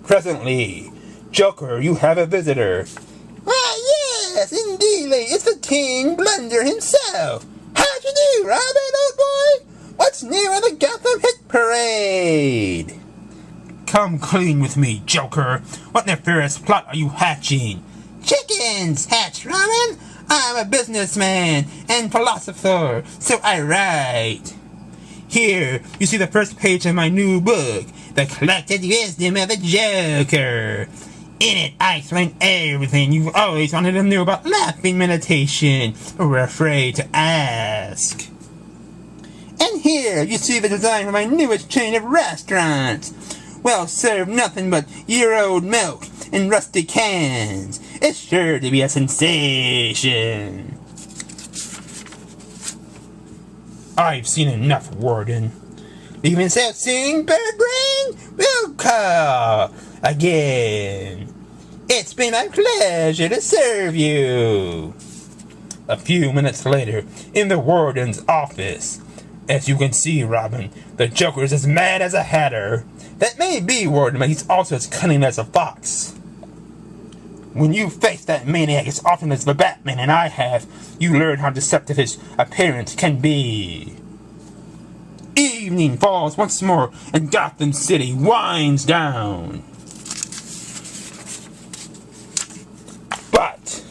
Presently, Joker, you have a visitor. Why, yes, indeed, it's the King Blunder himself. How'd you do, Robin, old boy? What's new at the Gotham Hit Parade? Come clean with me, Joker. What nefarious plot are you hatching? Chickens hatch, Robin. I'm a businessman and philosopher, so I write. Here, you see the first page of my new book, The Collected Wisdom of the Joker. In it, I explain everything you've always wanted to know about laughing meditation, or were afraid to ask. And here, you see the design for my newest chain of restaurants. Well, serve nothing but year-old milk in rusty cans. It's sure to be a sensation. I've seen enough, Warden. Even so soon, Birdbrain? We'll call again. It's been my pleasure to serve you. A few minutes later, in the Warden's office. As you can see, Robin, the Joker's as mad as a hatter. That may be, Warden, but he's also as cunning as a fox. When you face that maniac as often as the Batman and I have, you learn how deceptive his appearance can be. Evening falls once more, and Gotham City winds down. But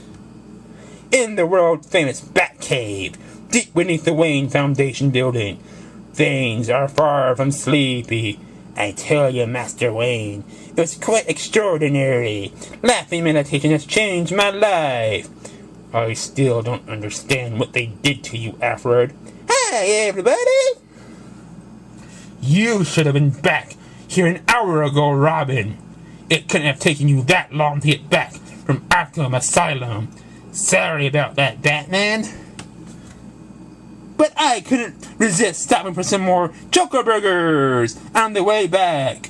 in the world-famous Batcave, deep beneath the Wayne Foundation building, things are far from sleepy. I tell you, Master Wayne, it was quite extraordinary. Laughing meditation has changed my life. I still don't understand what they did to you, Alfred. Hi, everybody! You should have been back here an hour ago, Robin. It couldn't have taken you that long to get back from Arkham Asylum. Sorry about that, Batman. But I couldn't resist stopping for some more Joker Burgers on the way back.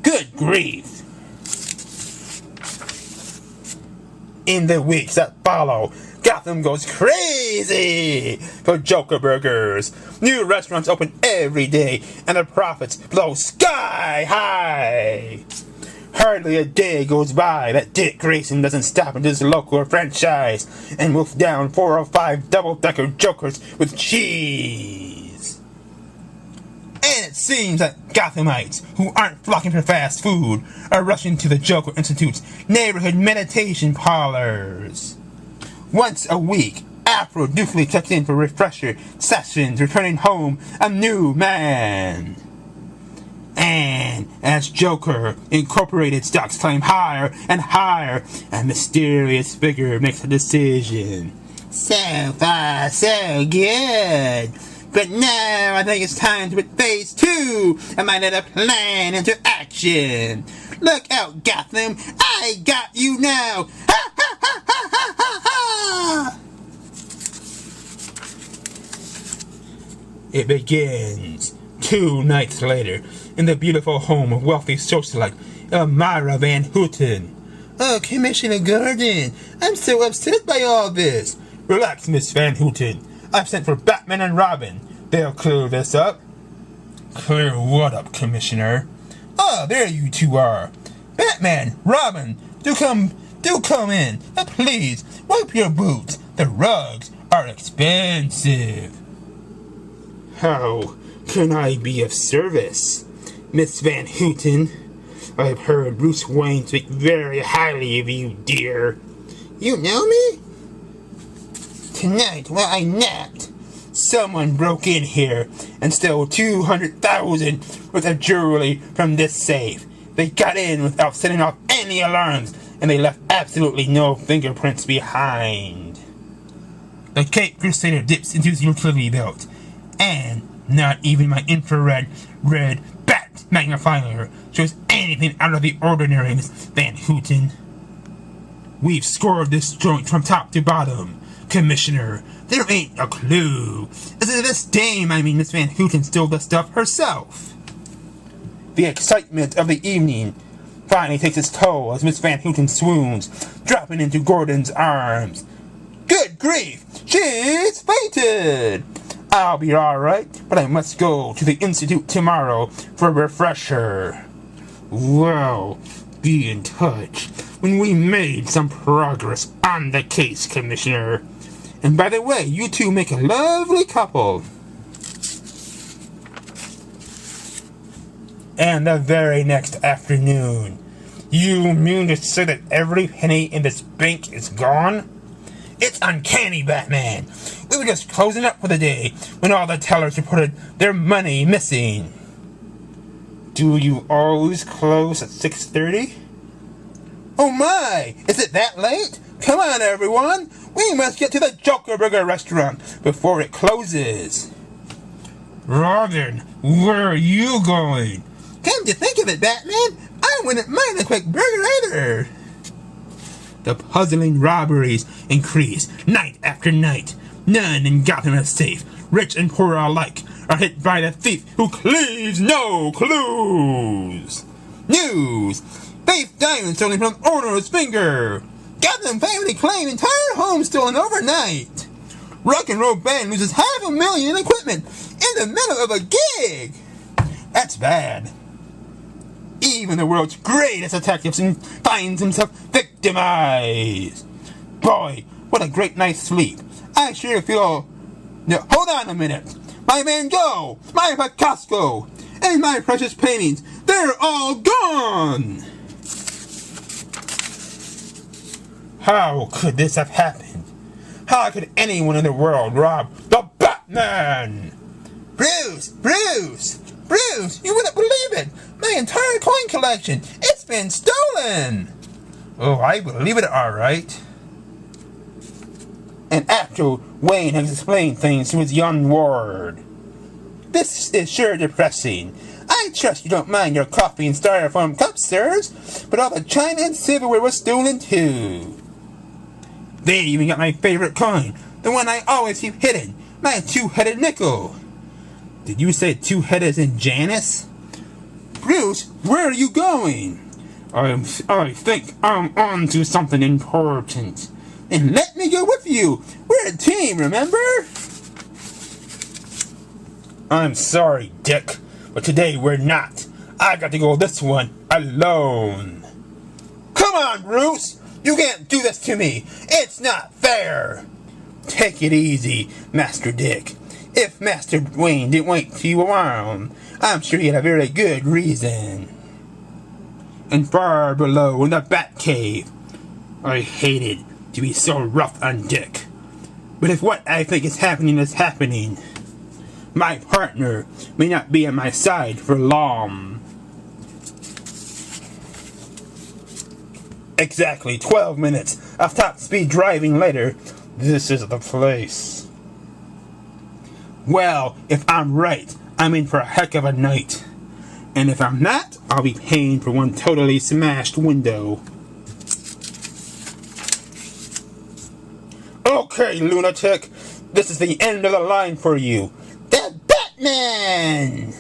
Good grief. In the weeks that follow, Gotham goes crazy for Joker Burgers. New restaurants open every day, and the profits blow sky high. Hardly a day goes by that Dick Grayson doesn't stop into his local franchise and wolf down 4 or 5 double-decker Jokers with cheese. And it seems that Gothamites who aren't flocking for fast food are rushing to the Joker Institute's neighborhood meditation parlors. Once a week, Afro dutifully checks in for refresher sessions, returning home a new man. And as Joker Incorporated stocks climb higher and higher, a mysterious figure makes a decision. So far, so good. But now I think it's time to put phase 2 of my little plan into action. Look out, Gotham! I got you now! Ha ha ha ha ha ha ha! It begins 2 nights later in the beautiful home of wealthy socialite Elmira Van Houten. Oh, Commissioner Gordon, I'm so upset by all this. Relax, Miss Van Houten. I've sent for Batman and Robin. They'll clear this up. Clear what up, Commissioner? Oh, there you two are. Batman, Robin, do come in. Now please, wipe your boots. The rugs are expensive. How can I be of service, Miss Van Houten? I've heard Bruce Wayne speak very highly of you, dear. You know me? Tonight, while I napped, someone broke in here and stole $200,000 worth of jewelry from this safe. They got in without setting off any alarms, and they left absolutely no fingerprints behind. The Cape Crusader dips into his utility belt, and not even my infrared red bat magnifier shows anything out of the ordinary, Miss Van Houten. We've scored this joint from top to bottom. Commissioner, there ain't a clue. As of this dame, Miss Van Houten stole the stuff herself. The excitement of the evening finally takes its toll as Miss Van Houten swoons, dropping into Gordon's arms. Good grief! She's fainted! I'll be alright, but I must go to the Institute tomorrow for a refresher. Well, be in touch when we made some progress on the case, Commissioner. And by the way, you two make a lovely couple. And the very next afternoon, you mean to say that every penny in this bank is gone? It's uncanny, Batman. We were just closing up for the day when all the tellers reported their money missing. Do you always close at 6:30? Oh my! Is it that late? Come on, everyone! We must get to the Joker Burger restaurant before it closes. Robin, where are you going? Come to think of it, Batman, I wouldn't mind a quick burger either. The puzzling robberies increase night after night. None in Gotham is safe. Rich and poor alike are hit by the thief who leaves no clues. News! Thief diamond stolen from owner's finger. Gotham family claim entire home stolen overnight. Rock and roll band loses $500,000 in equipment in the middle of a gig. That's bad. Even the world's greatest detective finds himself victimized. Boy, what a great night's sleep. I sure feel... Now, hold on a minute. My Van Gogh, my Picasso, and my precious paintings, they're all gone! How could this have happened? How could anyone in the world rob the Batman? Bruce! You wouldn't believe it! My entire coin collection! It's been stolen! Oh, I believe it alright. And after Wayne has explained things to his young ward. This is sure depressing. I trust you don't mind your coffee and styrofoam cups, sirs, but all the china and silverware was stolen too. They even got my favorite coin, the one I always keep hidden, my two-headed nickel. Did you say two-headed in Janus? Bruce, where are you going? I think I'm on to something important. And let me go with you. We're a team, remember? I'm sorry, Dick, but today we're not. I got to go this one alone. Come on, Bruce. You can't do this to me. It's not fair. Take it easy, Master Dick. If Master Wayne didn't wait you around, I'm sure he had a very good reason. And far below in the Batcave, I hated to be so rough on Dick. But if what I think is happening, my partner may not be on my side for long. Exactly 12 minutes of top-speed driving later, this is the place. Well, if I'm right, I'm in for a heck of a night. And if I'm not, I'll be paying for one totally smashed window. Okay, lunatic, this is the end of the line for you. The Batman!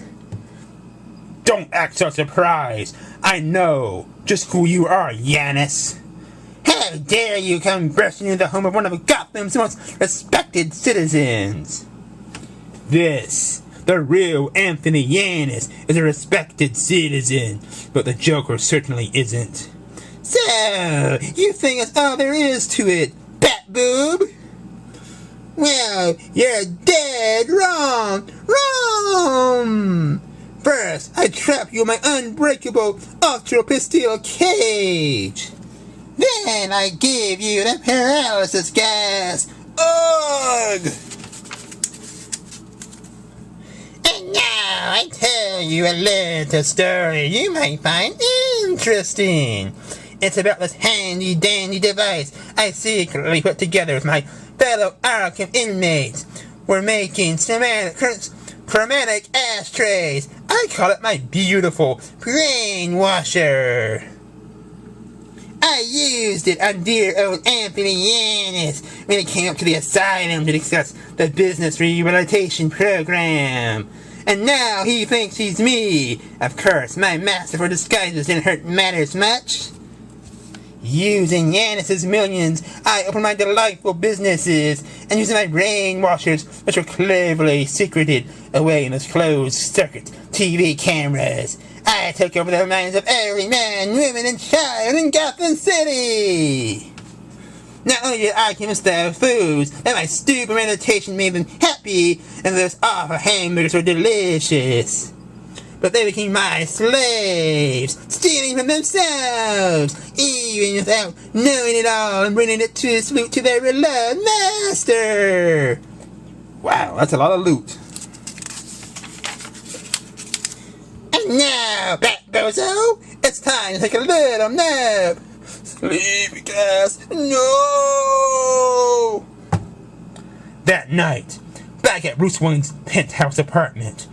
Don't act so surprised. I know just who you are, Yanis. How dare you come bursting into the home of one of Gotham's most respected citizens? This, the real Anthony Yanis, is a respected citizen, but the Joker certainly isn't. So, you think that's all there is to it, Bat-boob? Well, you're dead wrong! Wrong! First, I trap you in my unbreakable ultra-pistol cage. Then I give you the paralysis gas. Ugh! And now I tell you a little story you might find interesting. It's about this handy-dandy device I secretly put together with my fellow Arkham inmates. We're making chromatic ashtrays. I call it my beautiful brainwasher. I used it on dear old Anthony Yanis when he came up to the asylum to discuss the business rehabilitation program. And now he thinks he's me. Of course, my masterful disguises didn't hurt matters much. Using Yanis's millions, I opened my delightful businesses, and using my brainwashers, which were cleverly secreted away in those closed-circuit TV cameras, I took over the minds of every man, woman, and child in Gotham City! Not only did I convince the foods that my stupid meditation made them happy, and those awful hamburgers were delicious, but they became my slaves, stealing from themselves, even without knowing it all, and bringing it to salute to their beloved master. Wow, that's a lot of loot. And now, Bat Bozo, it's time to take a little nap. Sleepy gas, no! That night, back at Bruce Wayne's penthouse apartment,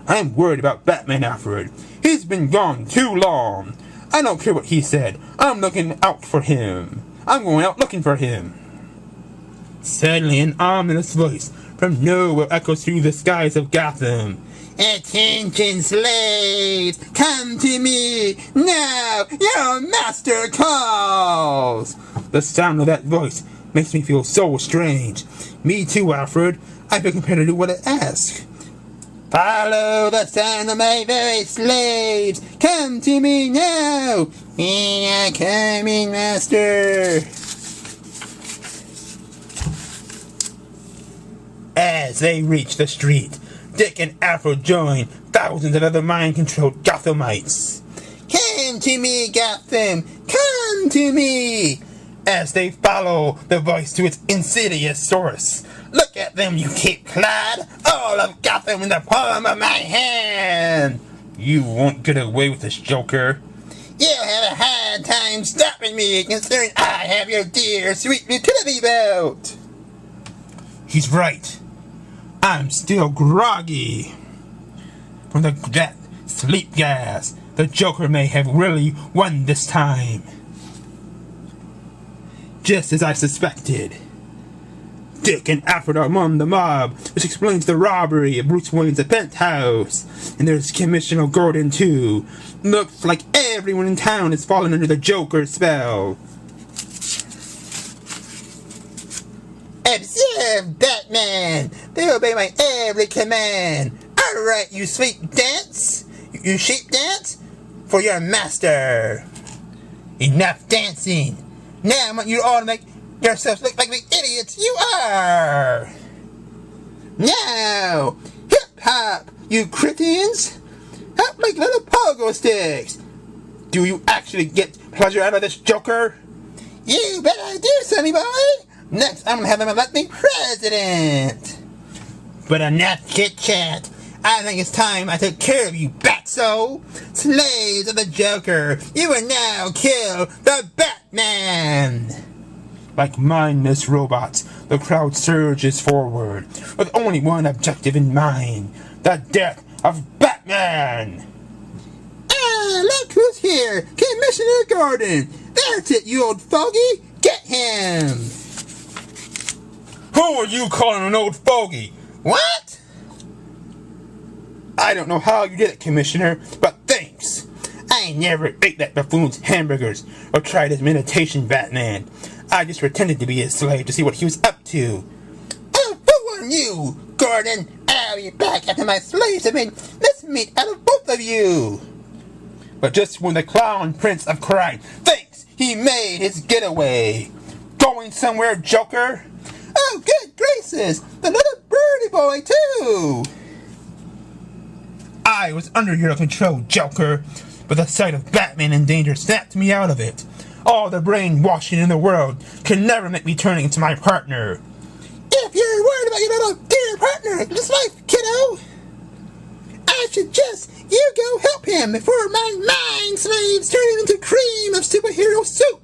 I'm worried about Batman, Alfred. He's been gone too long. I don't care what he said. I'm looking out for him. I'm going out looking for him. Suddenly, an ominous voice from nowhere echoes through the skies of Gotham. Attention, slaves! Come to me! Now! Your master calls! The sound of that voice makes me feel so strange. Me too, Alfred. I feel compelled to do what it asks. Follow the sound of my voice, slaves! Come to me now! We are coming, master! As they reach the street, Dick and Alfred join thousands of other mind-controlled Gothamites. Come to me, Gotham! Come to me! As they follow the voice to its insidious source. Look at them, you Cape Cod! All of Gotham in the palm of my hand! You won't get away with this, Joker. You'll have a hard time stopping me, considering I have your dear, sweet utility belt! He's right. I'm still groggy. From that sleep gas, the Joker may have really won this time. Just as I suspected. Dick and Alfred are among the mob, which explains the robbery of Bruce Wayne's penthouse. And there's Commissioner Gordon too. Looks like everyone in town has fallen under the Joker's spell. Observe, Batman! They obey my every command! Alright, you sweet dance! You sheep dance? For your master! Enough dancing! Now I want you all to make yourselves look like the idiots you are! Now! Hip-hop, you cretins! Help make little pogo sticks! Do you actually get pleasure out of this, Joker? You bet I do, sonny boy! Next, I'm gonna have them elect me president! But enough chit-chat! I think it's time I took care of you, Batso! Slaves of the Joker, you will now kill the Batman! Like mindless robots, the crowd surges forward, with only one objective in mind, the death of Batman! Ah, look who's here! Commissioner Gordon! That's it, you old fogey! Get him! Who are you calling an old fogey? What? I don't know how you did it, Commissioner, but thanks. I never ate that buffoon's hamburgers or tried his meditation, Batman. I just pretended to be his slave to see what he was up to. Oh, who are you, Gordon? I'll be back after my slaves have made this meat out of both of you. But just when the clown prince of crime thinks he made his getaway. Going somewhere, Joker? Oh, good gracious! The little birdie boy, too! I was under your control, Joker, but the sight of Batman in danger snapped me out of it. All the brainwashing in the world can never make me turn into my partner. If you're worried about your little dear partner, just life, kiddo, I suggest you go help him before my mind slaves turn him into cream of superhero soup.